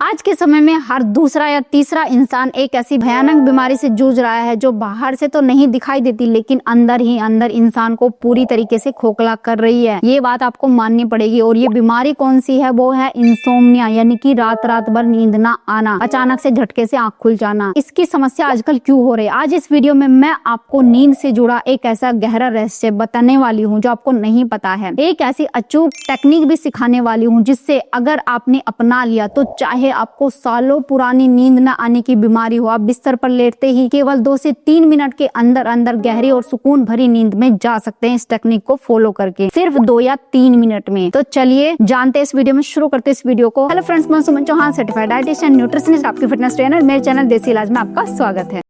आज के समय में हर दूसरा या तीसरा इंसान एक ऐसी भयानक बीमारी से जूझ रहा है जो बाहर से तो नहीं दिखाई देती, लेकिन अंदर ही अंदर इंसान को पूरी तरीके से खोखला कर रही है। ये बात आपको माननी पड़ेगी। और ये बीमारी कौन सी है? वो है इंसोम्निया, यानी कि रात रात भर नींद ना आना, अचानक से झटके से आंख खुल जाना। इसकी समस्या आजकल क्यों हो रही है? आज इस वीडियो में मैं आपको नींद से जुड़ा एक ऐसा गहरा रहस्य बताने वाली हूँ जो आपको नहीं पता है। एक ऐसी अचूक टेक्निक भी सिखाने वाली हूँ जिससे अगर आपने अपना लिया तो चाहे आपको सालों पुरानी नींद न आने की बीमारी हो, आप बिस्तर पर लेटते ही केवल 2 से 3 मिनट के अंदर अंदर गहरी और सुकून भरी नींद में जा सकते हैं इस टेक्निक को फॉलो करके, सिर्फ 2 या 3 मिनट में। तो चलिए जानते हैं इस वीडियो में, शुरू करते हैं इस वीडियो को। हेलो फ्रेंड्स, मैं सुमन चौहान, सर्टिफाइड डाइटिशियन, न्यूट्रिशनिस्ट, आपकी फिटनेस ट्रेनर। मेरे चैनल देसी इलाज में आपका स्वागत है।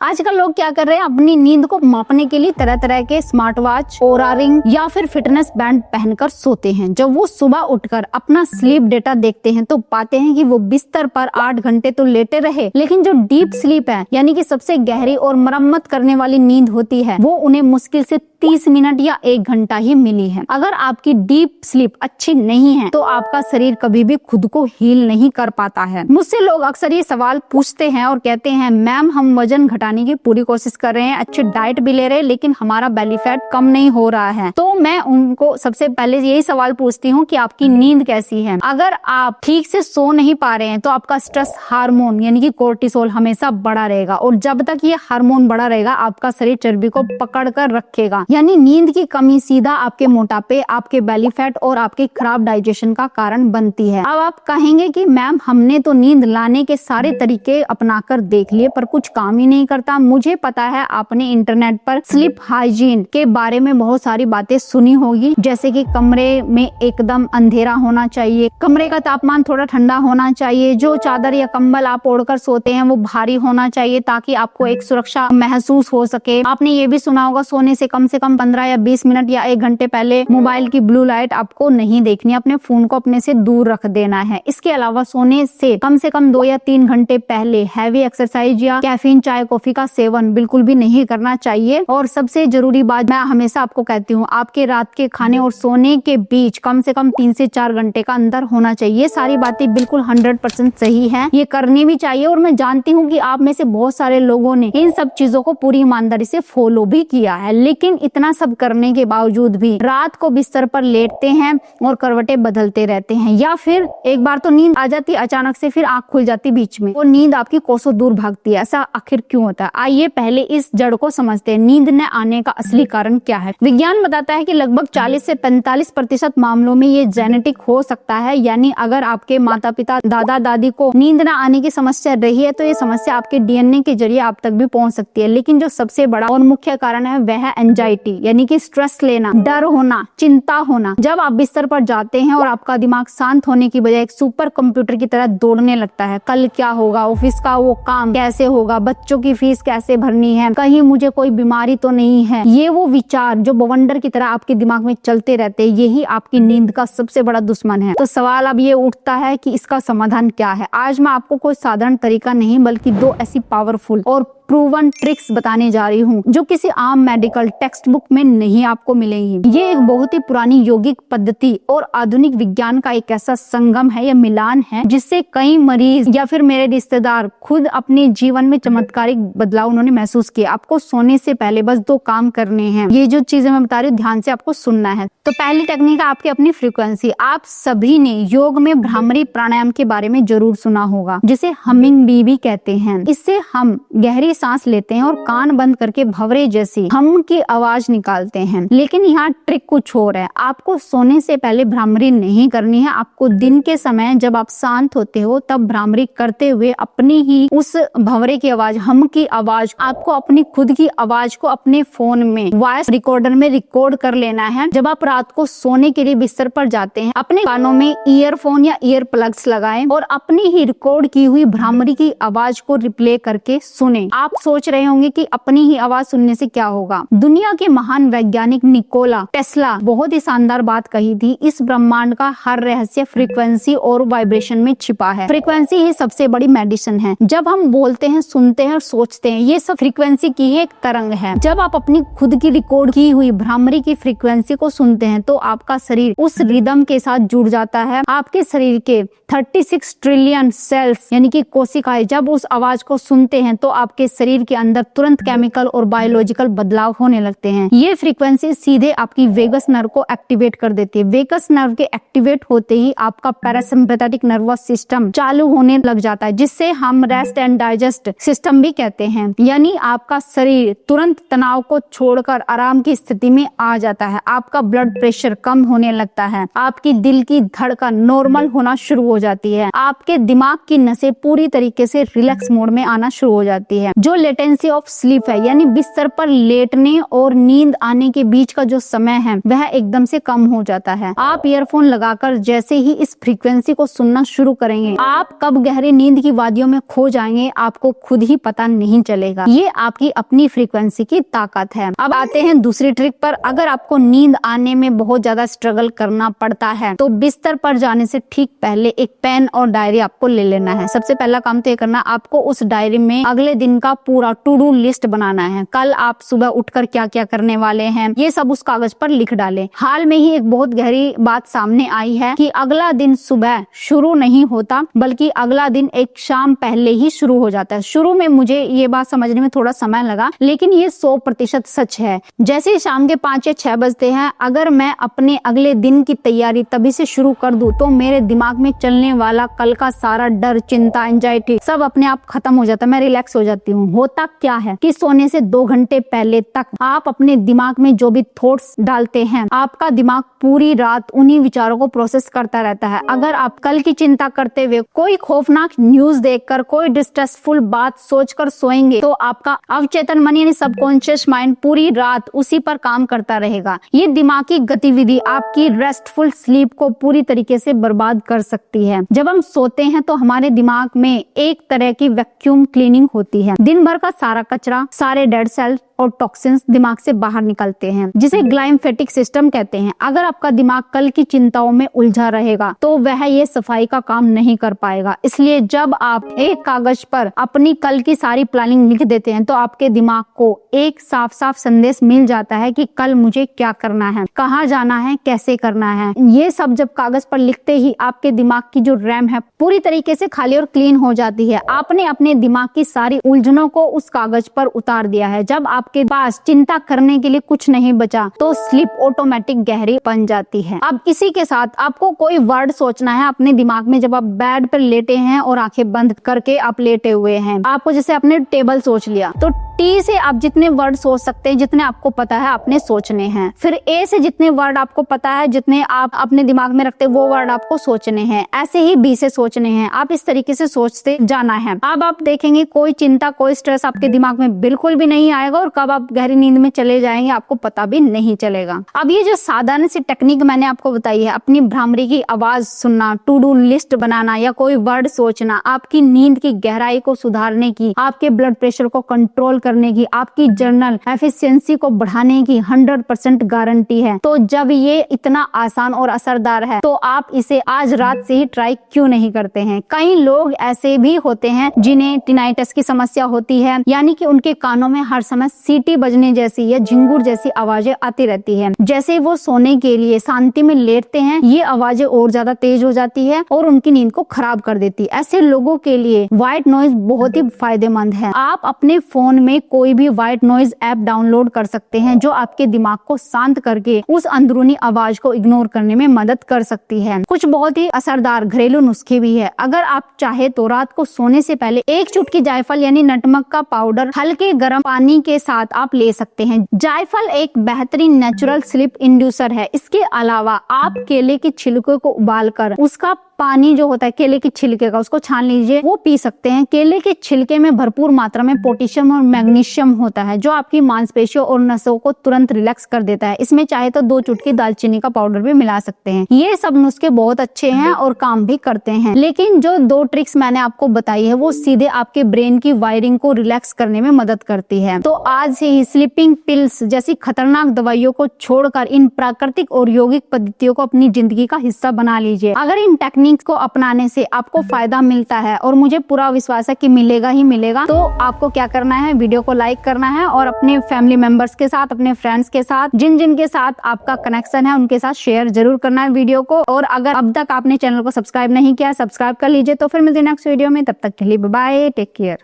आजकल लोग क्या कर रहे हैं, अपनी नींद को मापने के लिए तरह तरह के स्मार्ट वॉच, ओरा रिंग या फिर फिटनेस बैंड पहनकर सोते हैं। जब वो सुबह उठकर अपना स्लीप डेटा देखते हैं तो पाते हैं कि वो बिस्तर पर 8 घंटे तो लेटे रहे, लेकिन जो डीप स्लीप है, यानी कि सबसे गहरी और मरम्मत करने वाली नींद होती है, वो उन्हें मुश्किल से 30 मिनट या 1 घंटा ही मिली है। अगर आपकी डीप स्लीप अच्छी नहीं है तो आपका शरीर कभी भी खुद को हील नहीं कर पाता है। मुझसे लोग अक्सर ये सवाल पूछते हैं और कहते हैं, मैम हम वजन घटाने की पूरी कोशिश कर रहे हैं, अच्छी डाइट भी ले रहे हैं, लेकिन हमारा बेली फैट कम नहीं हो रहा है। तो मैं उनको सबसे पहले यही सवाल पूछती हूँ कि आपकी नींद कैसी है। अगर आप ठीक से सो नहीं पा रहे हैं तो आपका स्ट्रेस हार्मोन यानी कि कोर्टिसोल हमेशा बढ़ा रहेगा, और जब तक ये हार्मोन बढ़ा रहेगा आपका शरीर चर्बी को पकड़ कर रखेगा। यानी नींद की कमी सीधा आपके मोटापे, आपके बेली फैट और आपके खराब डाइजेशन का कारण बनती है। अब आप कहेंगे कि मैम हमने तो नींद लाने के सारे तरीके अपनाकर देख लिए पर कुछ काम ही नहीं करता। मुझे पता है आपने इंटरनेट पर स्लीप हाइजीन के बारे में बहुत सारी बातें सुनी होगी, जैसे कि कमरे में एकदम अंधेरा होना चाहिए, कमरे का तापमान थोड़ा ठंडा होना चाहिए, जो चादर या कंबल आप ओढ़कर सोते हैं वो भारी होना चाहिए ताकि आपको एक सुरक्षा महसूस हो सके। आपने ये भी सुना होगा सोने से कम 15 या 20 मिनट या 1 घंटे पहले मोबाइल की ब्लू लाइट आपको नहीं देखनी, अपने फोन को अपने से दूर रख देना है। इसके अलावा सोने से कम 2 या 3 घंटे पहले हैवी एक्सरसाइज या कैफीन चाय कॉफी का सेवन बिल्कुल भी नहीं करना चाहिए। और सबसे जरूरी बात मैं हमेशा आपको कहती हूँ, आपके रात के खाने और सोने के बीच कम से कम 3 से 4 घंटे का अंतर होना चाहिए। ये सारी बातें बिल्कुल 100% सही है, ये करनी भी चाहिए। और मैं जानती हूँ कि आप में से बहुत सारे लोगों ने इन सब चीजों को पूरी ईमानदारी से फॉलो भी किया है, लेकिन इतना सब करने के बावजूद भी रात को बिस्तर पर लेटते हैं और करवटें बदलते रहते हैं, या फिर एक बार तो नींद आ जाती अचानक से, फिर आंख खुल जाती बीच में और नींद आपकी कोसों दूर भागती है। ऐसा आखिर क्यों होता है? आइए पहले इस जड़ को समझते हैं। नींद न आने का असली कारण क्या है? विज्ञान बताता है कि लगभग 40 से 45% मामलों में ये जेनेटिक हो सकता है। यानी अगर आपके माता पिता, दादा दादी को नींद न आने की समस्या रही है तो ये समस्या आपके डीएनए के जरिए आप तक भी पहुंच सकती है। लेकिन जो सबसे बड़ा और मुख्य कारण है वह है एंजाइटी, यानी कि स्ट्रेस लेना, डर होना, चिंता होना। जब आप बिस्तर पर जाते हैं और आपका दिमाग शांत होने की बजाय एक सुपर कंप्यूटर की तरह दौड़ने लगता है, कल क्या होगा, ऑफिस का वो काम कैसे होगा, बच्चों की फीस कैसे भरनी है, कहीं मुझे कोई बीमारी तो नहीं है, ये वो विचार जो बवंडर की तरह आपके दिमाग में चलते रहते हैं, यही आपकी नींद का सबसे बड़ा दुश्मन है। तो सवाल अब ये उठता है कि इसका समाधान क्या है? आज मैं आपको कोई साधारण तरीका नहीं बल्कि 2 ऐसी पावरफुल और प्रूवन ट्रिक्स बताने जा रही हूँ जो किसी आम मेडिकल टेक्स्ट बुक में नहीं आपको मिलेंगी। ये एक बहुत ही पुरानी यौगिक पद्धति और आधुनिक विज्ञान का एक ऐसा संगम है या मिलान है जिससे कई मरीज या फिर मेरे रिश्तेदार खुद अपने जीवन में चमत्कारिक बदलाव उन्होंने महसूस किए। आपको सोने से पहले बस 2 काम करने हैं। ये जो चीजें मैं बता रही हूँ ध्यान से आपको सुनना है। तो पहली टेक्निक है आपकी अपनी फ्रीक्वेंसी। आप सभी ने योग में भ्रामरी प्राणायाम के बारे में जरूर सुना होगा, जिसे हमिंग बी भी कहते हैं। इससे हम गहरी सांस लेते हैं और कान बंद करके भंवरे जैसी हम की आवाज निकालते हैं। लेकिन यहाँ ट्रिक कुछ और है। आपको सोने से पहले भ्रामरी नहीं करनी है। आपको दिन के समय जब आप शांत होते हो तब भ्रामरी करते हुए अपनी ही उस भंवरे की आवाज, हम की आवाज, आपको अपनी खुद की आवाज को अपने फोन में वॉइस रिकॉर्डर में रिकॉर्ड कर लेना है। जब आप रात को सोने के लिए बिस्तर पर जाते हैं अपने कानों में ईयरफोन या ईयर प्लग्स लगाएं और अपनी ही रिकॉर्ड की हुई भ्रामरी की आवाज को रिप्ले करके सुने। आप आप सोच रहे होंगे कि अपनी ही आवाज सुनने से क्या होगा। दुनिया के महान वैज्ञानिक निकोला टेस्ला बहुत ही शानदार बात कही थी, इस ब्रह्मांड का हर रहस्य फ्रीक्वेंसी और वाइब्रेशन में छिपा है। फ्रीक्वेंसी ही सबसे बड़ी मेडिसिन है। जब हम बोलते हैं, सुनते हैं और सोचते हैं, ये सब फ्रीक्वेंसी की ही एक तरंग है। जब आप अपनी खुद की रिकॉर्ड की हुई भ्रामरी की फ्रीक्वेंसी को सुनते हैं तो आपका शरीर उस रिदम के साथ जुड़ जाता है। आपके शरीर के 36 ट्रिलियन सेल्स यानी कि कोशिकाएं जब उस आवाज को सुनते हैं तो आपके शरीर के अंदर तुरंत केमिकल और बायोलॉजिकल बदलाव होने लगते हैं। ये फ्रीक्वेंसी सीधे आपकी वेगस नर्व को एक्टिवेट कर देती है। वेगस नर्व के एक्टिवेट होते ही आपका पैरासिम्पैथेटिक नर्वस सिस्टम चालू होने लग जाता है, जिससे हम रेस्ट एंड डाइजेस्ट सिस्टम भी कहते हैं। यानी आपका शरीर तुरंत तनाव को छोड़कर आराम की स्थिति में आ जाता है। आपका ब्लड प्रेशर कम होने लगता है, आपकी दिल की धड़कन नॉर्मल होना शुरू हो जाती है, आपके दिमाग की नसें पूरी तरीके से रिलैक्स मोड में आना शुरू हो जाती है। जो लेटेंसी ऑफ स्लीप है यानी बिस्तर पर लेटने और नींद आने के बीच का जो समय है वह एकदम से कम हो जाता है। आप ईयरफोन लगाकर जैसे ही इस फ्रीक्वेंसी को सुनना शुरू करेंगे, आप कब गहरी नींद की वादियों में खो जाएंगे आपको खुद ही पता नहीं चलेगा। ये आपकी अपनी फ्रीक्वेंसी की ताकत है। अब आते हैं दूसरी ट्रिक पर। अगर आपको नींद आने में बहुत ज्यादा स्ट्रगल करना पड़ता है तो बिस्तर पर जाने से ठीक पहले एक पेन और डायरी आपको ले लेना है। सबसे पहला काम तो ये करना, आपको उस डायरी में अगले दिन का पूरा टू डू लिस्ट बनाना है। कल आप सुबह उठकर क्या क्या करने वाले हैं ये सब उस कागज पर लिख डालें। हाल में ही एक बहुत गहरी बात सामने आई है कि अगला दिन सुबह शुरू नहीं होता बल्कि अगला दिन एक शाम पहले ही शुरू हो जाता है। शुरू में मुझे ये बात समझने में थोड़ा समय लगा, लेकिन ये 100% सच है। जैसे ही शाम के 5 या 6 बजते हैं, अगर मैं अपने अगले दिन की तैयारी तभी से शुरू कर दूं तो मेरे दिमाग में चलने वाला कल का सारा डर, चिंता, एंजाइटी सब अपने आप खत्म हो जाता है। मैं रिलैक्स हो जाती हूँ। होता क्या है कि सोने से 2 घंटे पहले तक आप अपने दिमाग में जो भी थॉट्स डालते हैं, आपका दिमाग पूरी रात उन्हीं विचारों को प्रोसेस करता रहता है। अगर आप कल की चिंता करते हुए कोई खौफनाक न्यूज देखकर, कोई डिस्ट्रेसफुल बात सोचकर सोएंगे तो आपका अवचेतन मन यानी सबकॉन्शियस माइंड पूरी रात उसी पर काम करता रहेगा। ये दिमागी गतिविधि आपकी रेस्टफुल स्लीप को पूरी तरीके से बर्बाद कर सकती है। जब हम सोते हैं तो हमारे दिमाग में एक तरह की वैक्यूम क्लीनिंग होती है। दिन भर का सारा कचरा, सारे डेड सेल और टॉक्सिन्स दिमाग से बाहर निकलते हैं, जिसे ग्लाइम्फेटिक सिस्टम कहते हैं। अगर आपका दिमाग कल की चिंताओं में उलझा रहेगा तो वह ये सफाई का काम नहीं कर पाएगा। इसलिए जब आप एक कागज पर अपनी कल की सारी प्लानिंग लिख देते हैं तो आपके दिमाग को एक साफ साफ संदेश मिल जाता है कि कल मुझे क्या करना है, कहाँ जाना है, कैसे करना है। ये सब जब कागज पर लिखते ही आपके दिमाग की जो रैम है पूरी तरीके से खाली और क्लीन हो जाती है। आपने अपने दिमाग की सारी उलझनों को उस कागज पर उतार दिया है। जब आपके पास चिंता करने के लिए कुछ नहीं बचा तो स्लीप ऑटोमेटिक गहरी बन जाती है। अब इसी के साथ आपको कोई वर्ड सोचना है अपने दिमाग में। जब आप बेड पर लेटे हैं और आंखें बंद करके आप लेटे हुए हैं, आपको जैसे आपने टेबल सोच लिया तो टी से आप जितने वर्ड सोच सकते हैं, जितने आपको पता है आपने सोचने हैं। फिर ए से जितने वर्ड आपको पता है, जितने आप अपने दिमाग में रखते हैं वो वर्ड आपको सोचने हैं। ऐसे ही बी से सोचने हैं। आप इस तरीके से सोचते जाना है। अब आप देखेंगे कोई चिंता, कोई स्ट्रेस आपके दिमाग में बिल्कुल भी नहीं आएगा और कब आप गहरी नींद में चले जाएंगे आपको पता भी नहीं चलेगा। अब ये जो साधारण सी टेक्निक मैंने आपको बताई है, अपनी भ्रामरी की आवाज सुनना, टू डू लिस्ट बनाना या कोई वर्ड सोचना, आपकी नींद की गहराई को सुधारने की, आपके ब्लड प्रेशर को कंट्रोल करने की, आपकी जर्नल एफिशिएंसी को बढ़ाने की 100% गारंटी है। तो जब ये इतना आसान और असरदार है तो आप इसे आज रात से ही ट्राई क्यों नहीं करते हैं। कई लोग ऐसे भी होते हैं जिन्हें टिनाइटस की समस्या होती है, यानी कि उनके कानों में हर समय सीटी बजने जैसी या झिंगुर जैसी आवाजें आती रहती है। जैसे वो सोने के लिए शांति में लेटते हैं, ये आवाजें और ज्यादा तेज हो जाती है और उनकी नींद को खराब कर देती है। ऐसे लोगों के लिए व्हाइट नॉइज बहुत ही फायदेमंद है। आप अपने फोन में कोई भी व्हाइट नॉइज ऐप डाउनलोड कर सकते हैं जो आपके दिमाग को शांत करके उस अंदरूनी आवाज को इग्नोर करने में मदद कर सकती है। कुछ बहुत ही असरदार घरेलू नुस्खे भी है। अगर आप चाहे तो रात को सोने से पहले 1 चुटकी जायफल यानी नटमग का पाउडर हल्के गर्म पानी के साथ आप ले सकते हैं। जायफल एक बेहतरीन नेचुरल स्लीप इंड्यूसर है। इसके अलावा आप केले के छिलके को उबालकर उसका पानी जो होता है केले के छिलके का, उसको छान लीजिए, वो पी सकते हैं। केले के छिलके में भरपूर मात्रा में पोटेशियम और मैग्नीशियम होता है जो आपकी मांसपेशियों और नसों को तुरंत रिलैक्स कर देता है। इसमें चाहे तो 2 चुटकी दालचीनी का पाउडर भी मिला सकते हैं। ये सब नुस्खे बहुत अच्छे हैं और काम भी करते हैं, लेकिन जो 2 ट्रिक्स मैंने आपको बताई है वो सीधे आपके ब्रेन की वायरिंग को रिलैक्स करने में मदद करती है। तो आज से ही स्लीपिंग पिल्स जैसी खतरनाक दवाइयों को छोड़कर इन प्राकृतिक और यौगिक पद्धतियों को अपनी जिंदगी का हिस्सा बना लीजिए। अगर इन टेक्निक्स को अपनाने से आपको फायदा मिलता है, और मुझे पूरा विश्वास है कि मिलेगा ही मिलेगा, तो आपको क्या करना है, वीडियो को लाइक करना है और अपने फैमिली मेंबर्स के साथ, अपने फ्रेंड्स के साथ, जिन जिन के साथ आपका कनेक्शन है उनके साथ शेयर जरूर करना है वीडियो को। और अगर अब तक आपने चैनल को सब्सक्राइब नहीं किया, सब्सक्राइब कर लीजिए। तो फिर मिलते हैं नेक्स्ट वीडियो में, तब तक के लिए बाय बाय, टेक केयर।